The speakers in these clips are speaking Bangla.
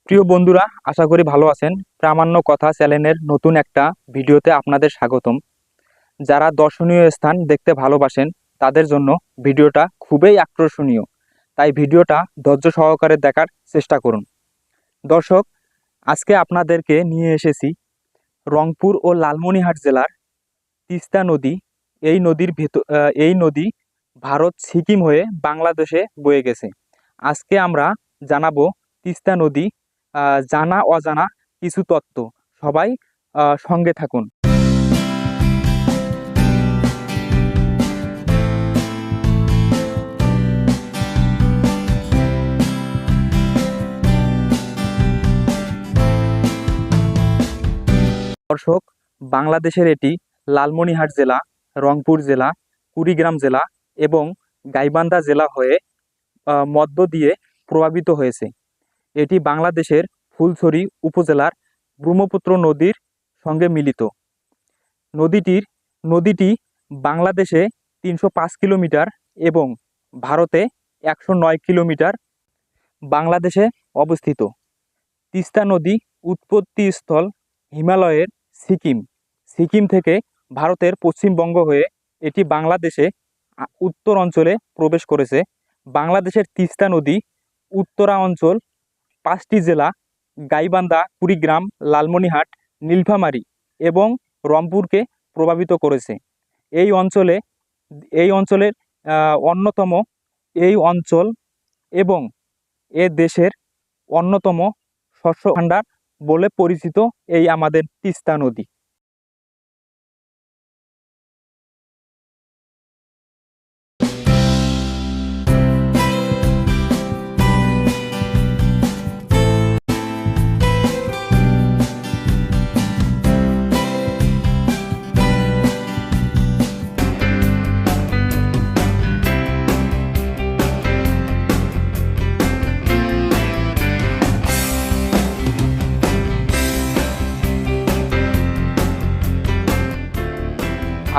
প্রিয় বন্ধুরা, আশা করি ভালো আছেন। প্রামাণ্য কথা চ্যানেলের নতুন একটা ভিডিওতে আপনাদের স্বাগতম। যারা দর্শনীয় স্থান দেখতে ভালোবাসেন তাদের জন্য ভিডিওটা খুবই আকর্ষণীয়, তাই ভিডিওটা ধৈর্য সহকারে দেখার চেষ্টা করুন। দর্শক, আজকে আপনাদেরকে নিয়ে এসেছি রংপুর ও লালমনিরহাট জেলার তিস্তা নদী। এই নদী ভারত সিকিম হয়ে বাংলাদেশে বয়ে গেছে। আজকে আমরা জানাবো তিস্তা নদী জানা অজানা কিছু তথ্য। সবাই সঙ্গে থাকুন। দর্শক, বাংলাদেশের এটি লালমনিরহাট জেলা, রংপুর জেলা, কুড়িগ্রাম জেলা এবং গাইবান্ধা জেলা হয়ে মধ্য দিয়ে প্রভাবিত হয়েছে। এটি বাংলাদেশের ফুলছড়ি উপজেলার ব্রহ্মপুত্র নদীর সঙ্গে মিলিত। নদীটি বাংলাদেশে 305 কিলোমিটার এবং ভারতে 109 কিলোমিটার বাংলাদেশে অবস্থিত। তিস্তা নদী উৎপত্তিস্থল হিমালয়ের সিকিম থেকে ভারতের পশ্চিমবঙ্গ হয়ে এটি বাংলাদেশে উত্তর অঞ্চলে প্রবেশ করেছে। বাংলাদেশের তিস্তা নদী উত্তরাঞ্চল 5টি জেলা গাইবান্ধা, কুড়িগ্রাম, লালমনিরহাট, নীলফামারী এবং রংপুরকে প্রভাবিত করেছে। এই অঞ্চলের অন্যতম এই অঞ্চল এবং এ দেশের অন্যতম শস্য ভাণ্ডার বলে পরিচিত এই আমাদের তিস্তা নদী।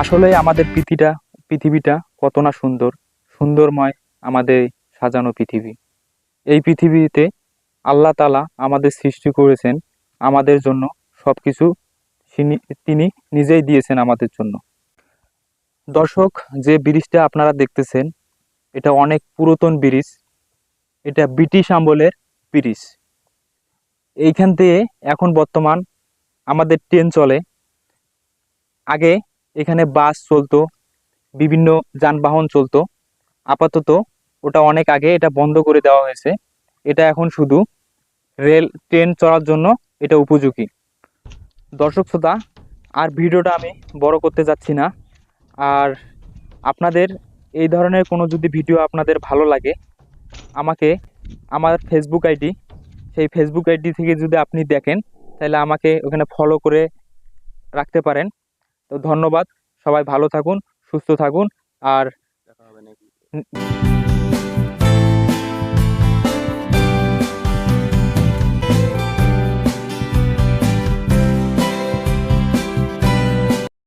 আসলে আমাদের পৃথিবীটা কত না সুন্দরময় আমাদের সাজানো পৃথিবী। এই পৃথিবীতে আল্লাহ তাআলা আমাদের সৃষ্টি করেছেন আমাদের জন্য। সবকিছু তিনি নিজেই দিয়েছেন আমাদের জন্য। দর্শক, যে ব্রিজটা আপনারা দেখতেছেন এটা অনেক পুরাতন ব্রিজ। এটা ব্রিটিশ আমলের ব্রিজ। এইখান থেকে এখন বর্তমান আমাদের ট্রেন চলে। আগে এখানে বাস চলতো, বিভিন্ন যানবাহন চলতো। আপাতত ওটা অনেক আগে এটা বন্ধ করে দেওয়া হয়েছে। এটা এখন শুধু ট্রেন চলার জন্য এটা উপযোগী। দর্শক শ্রোতা, আর ভিডিওটা আমি বড় করতে যাচ্ছি না। আর আপনাদের এই ধরনের কোনো যদি ভিডিও আপনাদের ভালো লাগে, আমাকে আমার সেই ফেসবুক আইডি থেকে যদি আপনি দেখেন তাহলে আমাকে ওখানে ফলো করে রাখতে পারেন। তো ধন্যবাদ। সবাই ভালো থাকুন, সুস্থ থাকুন। আর